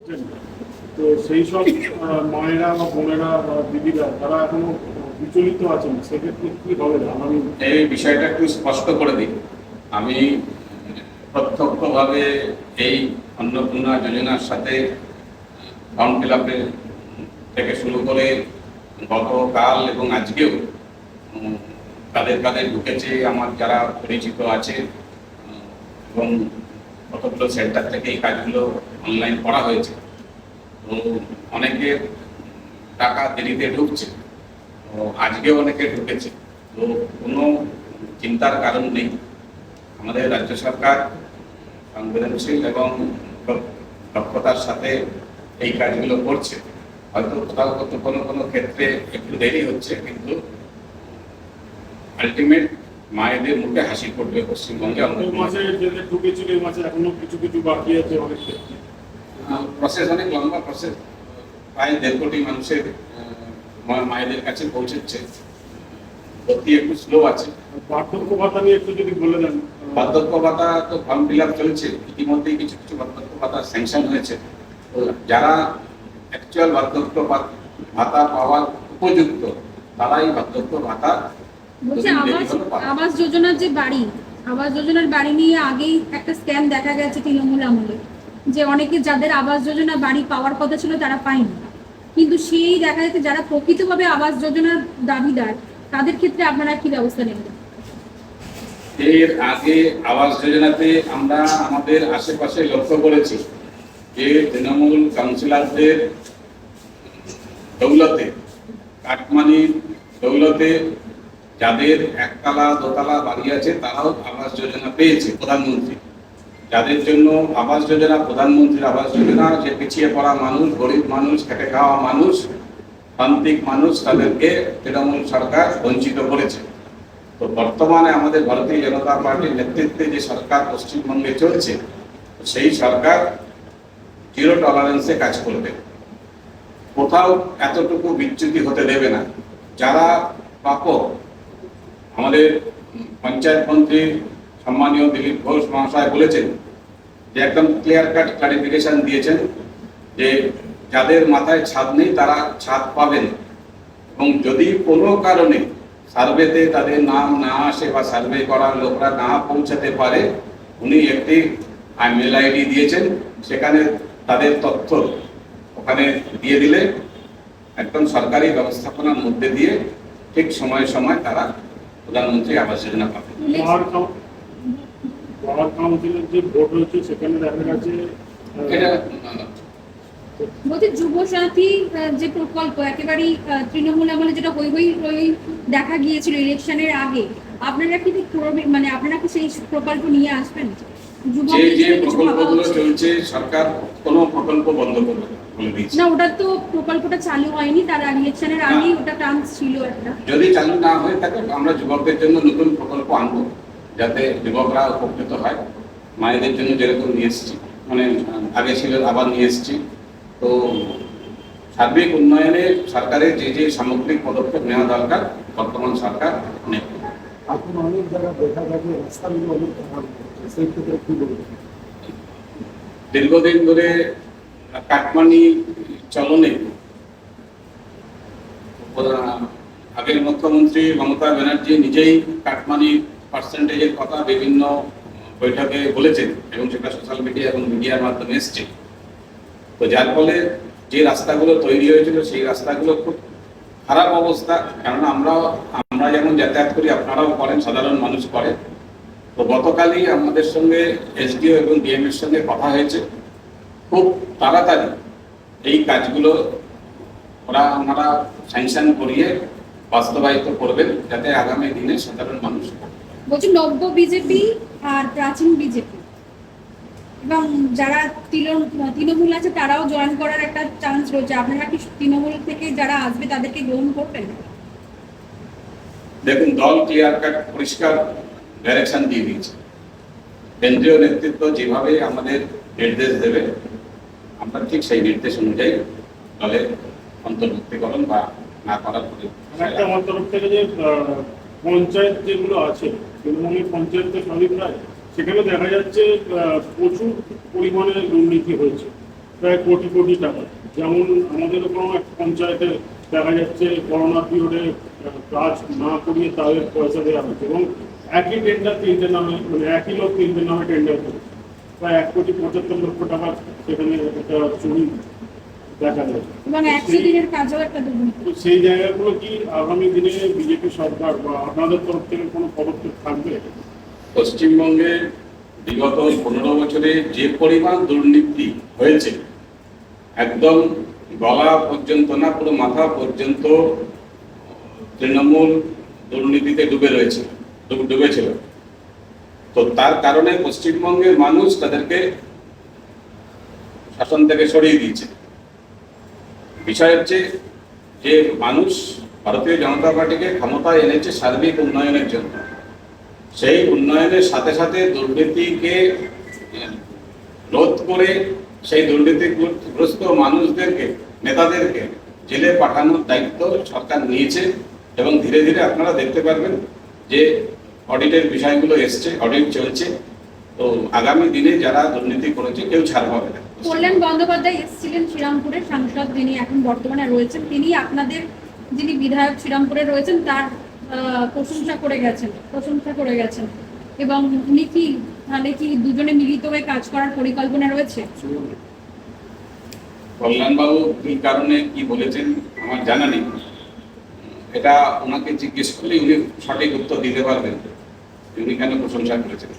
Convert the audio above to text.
তো সেই সব মায়েরা বা বোনেরা বা দিদিরা তারা এখনো বিচলিত আছেন, সেক্ষেত্রে কি হবে আগামী? এই বিষয়টা একটু স্পষ্ট করে দিই। আমি প্রত্যক্ষভাবে এই অন্নপূর্ণা যোজনার সাথে ফর্ম ফিল আপের থেকে শুরু করে গতকাল এবং আজকেও তাদের কাদের ঢুকেছে আমার যারা পরিচিত আছে, এবং কতগুলো সেন্টার থেকে এই কাজগুলো অনলাইন করা হয়েছে। তো অনেকের টাকা দেরিতে ঢুকছে, তো আজকেও অনেকে ঢুকেছে। তো কোনো চিন্তার কারণ নেই। আমাদের রাজ্য সরকার সংবেদনশীল এবং দক্ষতার সাথে এই কাজগুলো করছে। হয়তো কোথাও কোনো কোনো ক্ষেত্রে একটু দেরি হচ্ছে, কিন্তু আলটিমেট মায়েদের মুখে হাসি পড়বে পশ্চিমবঙ্গে। মাসে যেতে ঢুকেছিল, এই মাসে এখনো কিছু কিছু বাকি আছে অনেক ক্ষেত্রে। প্রসেস অনেক লম্বা প্রসেস, প্রায় 1.5 কোটি মানুষের মায়েদের কাছে পৌঁছেছে। গতি একটু স্লো আছে। বার্ধক্য ভাতা নিয়ে একটু যদি বলে দেন। বার্ধক্য ভাতা তো ফর্ম ফিল আপ চলছে, ইতিমধ্যেই কিছু কিছু বার্ধক্য ভাতা স্যাংশন হয়েছে। তো যারা অ্যাকচুয়াল বার্ধক্য ভাতা পাওয়ার উপযুক্ত তারাই বার্ধক্য ভাতা। বলছি আবাস যোজনার যে বাড়ি, আবাস যোজনার বাড়ি নিয়ে আগেই একটা স্ক্যাম দেখা গেছে তৃণমূল আমলে, যে অনেকে যাদের আবাস যোজনা বাড়ি পাওয়ার কথা ছিল তারা পায়নি, কিন্তু সেই দেখা যাচ্ছে যারা প্রকৃতভাবে আবাস যোজনার দাবিদার তাদের ক্ষেত্রে আপনারা কি ব্যবস্থা নেবেন? এর আগে আবাস যোজনাতে আমরা আমাদের আশেপাশে লক্ষ্য করেছি যে তৃণমূল কাউন্সিলরদের দৌলতে, কাটমানির দৌলতে যাদের একতলা দোতলা বাড়ি আছে তারাও আবাস যোজনা পেয়েছে প্রধানমন্ত্রী। যাদের জন্য আবাস যোজনা, প্রধানমন্ত্রীর আবাস যোজনা, যে পিছিয়ে পড়া মানুষ, গরিব মানুষ, খেটে খাওয়া মানুষ, প্রান্তিক মানুষ, তাদেরকে তৃণমূল সরকার বঞ্চিত করেছে। তো বর্তমানে আমাদের ভারতীয় জনতা পার্টির নেতৃত্বে যে সরকার পশ্চিমবঙ্গে চলছে, সেই সরকার জিরো টলারেন্সে কাজ করবে। কোথাও এতটুকু বিচ্যুতি হতে দেবে না। যারা প্রাপক, আমাদের পঞ্চায়েত মন্ত্রী সম্মানীয় দিলীপ ঘোষ মহাশয় বলেছেন যে একদম ক্লিয়ার কাট ক্লারিফিকেশন দিয়েছেন যে যাদের মাথায় ছাদ নেই তারা ছাদ পাবেন, এবং যদি কোনো কারণে সার্ভেতে তাদের নাম না আসে বা সার্ভে করার লোকরা না পৌঁছাতে পারে, উনি একটি মেল আইডি দিয়েছেন, সেখানে তাদের তথ্য ওখানে দিয়ে দিলে একদম সরকারি ব্যবস্থাপনার মধ্যে দিয়ে ঠিক সময়ে সময় তারা প্রধানমন্ত্রী আবাস যোজনা পাবে। কাউন্সিলের যে ভোট হয়েছে সেখানে দেখা গেছে এটা বলছি যুব সাথী যে প্রকল্প একেবারেই তৃণমূল আমলে যেটা হই হই হই দেখা গিয়েছিল ইলেকশনের আগে, আপনারা কি মানে আপনারা কি সেই প্রকল্প নিয়ে আসবেন? যে প্রকল্পগুলো চলছে, সরকার কোনো প্রকল্প বন্ধ করবে বলে দিয়েছে না, ওটা তো প্রকল্পটা চালু হয়নি, তার ইলেকশনের আগেই ওটা চান্স ছিল একটা। যদি চালু না হয়ে থাকে আমরা যুবকদের জন্য নতুন প্রকল্প আনবো, যাতে যুবকরা উপকৃত হয়। মায়েদের জন্য যেরকম নিয়ে এসেছি, মানে আগে ছিল আবার নিয়ে এসেছি। তো সার্বিক উন্নয়নে সরকারের যে যে সামগ্রিক পদক্ষেপ নেওয়া দরকার বর্তমান সরকার নেবে। এখন অনেক জায়গা দেখা যাবে রাস্তাগুলো অনেক খারাপ, সেই ক্ষেত্রে কি বলবেন? দীর্ঘদিন ধরে কাটমানি চলনে আগের মুখ্যমন্ত্রী মমতা ব্যানার্জি নিজেই কাটমানি পার্সেন্টেজের কথা বিভিন্ন বৈঠকে বলেছেন, এবং সেটা সোশ্যাল মিডিয়া এবং মিডিয়ার মাধ্যমে এসছে। তো যার ফলে যে রাস্তাগুলো তৈরি হয়েছিল সেই রাস্তাগুলো খুব খারাপ অবস্থা। কেননা আমরা যেমন যাতায়াত করি আপনারাও করেন, সাধারণ মানুষ করে। তো গতকালই আমাদের সঙ্গে এসডিও এবং ডিএম এর সঙ্গে কথা হয়েছে, খুব তাড়াতাড়ি এই কাজগুলো ওনারা স্যাংশন করিয়ে বাস্তবায়িত করবেন, যাতে আগামী দিনে সাধারণ মানুষ। বলছি নব্য বিজেপি আর প্রাচীন বিজেপি এবং যারা তৃণমূল আছে তারাও জয়েন করার একটা চান্স রয়েছে, আপনারা কি তৃণমূল থেকে যারা আসবে তাদেরকে গ্রহণ করবেন? দেখুন, দল ক্লিয়ার কাট পরিষ্কার ডাইরেকশন দিয়ে দিয়েছে। কেন্দ্রীয় নেতৃত্ব যেভাবে আমাদের নির্দেশ দেবে আমরা ঠিক সেই নির্দেশ অনুযায়ী দলে অন্তর্ভুক্তিকরণ বা না করার আমার তরফ থেকে যে পঞ্চায়েত যেগুলো আছে, তৃণমূলের পঞ্চায়েত তো সবই প্রায়, সেখানে দেখা যাচ্ছে প্রচুর পরিমাণে দুর্নীতি হয়েছে। প্রায় কোটি কোটি টাকা। যেমন আমাদের কোনো এক পঞ্চায়েতে দেখা যাচ্ছে করোনা পিরিয়ডে কাজ না করিয়ে তাদের পয়সা দেওয়া হচ্ছে, এবং একই টেন্ডার তিনটে নামে, মানে একই লোক তিনটে নামে টেন্ডার করে প্রায় 1,75,00,000 টাকা সেখানে একটা চুরি দেখা যায়। এবং 100 দিনের কাজও একটা দুর্নীতি। তো সেই জায়গাগুলো কি আগামী দিনে বিজেপি সরকার বা আপনাদের তরফ থেকে কোনো পদক্ষেপ থাকবে? পশ্চিমবঙ্গে বিগত 15 বছরে যে পরিমাণ দুর্নীতি হয়েছে, একদম গলা পর্যন্ত না, পুরো মাথা পর্যন্ত তৃণমূল দুর্নীতিতে ডুবেছিল। তো তার কারণে পশ্চিমবঙ্গের মানুষ তাদেরকে শাসন থেকে সরিয়ে দিয়েছে। বিষয় হচ্ছে যে মানুষ ভারতীয় জনতা পার্টিকে ক্ষমতায় এনেছে সার্বিক উন্নয়নের জন্য। সেই উন্নয়নের সাথে সাথে দুর্নীতিকে রোধ করে সেই দুর্নীতিগ্রস্ত মানুষদেরকে, নেতাদেরকে জেলে পাঠানোর দায়িত্ব সরকার নিয়েছে। এবং ধীরে ধীরে আপনারা দেখতে পারবেন যে অডিটের বিষয়গুলো এসছে, অডিট চলছে। তো আগামী দিনে যারা দুর্নীতি করেছে কেউ ছাড় পাবে না। কল্যাণ বন্দ্যোপাধ্যায় এসেছিলেন শ্রীরামপুরের সাংসদ, যিনি এখন বর্তমানে রয়েছেন, তিনি আপনাদের যিনি বিধায়ক শ্রীরামপুরে রয়েছেন তার প্রশংসা করে গেছেন। এবং উনি কি তাহলে কি দুজনে মিলিত হয়ে কাজ করার পরিকল্পনা রয়েছে? কল্যাণবাবু কি কারণে কি বলেছেন আমার জানা নেই, এটা ওনাকে জিজ্ঞেস করলে উনি সঠিক উত্তর দিতে পারবেন উনি কেন প্রশংসা করেছেন।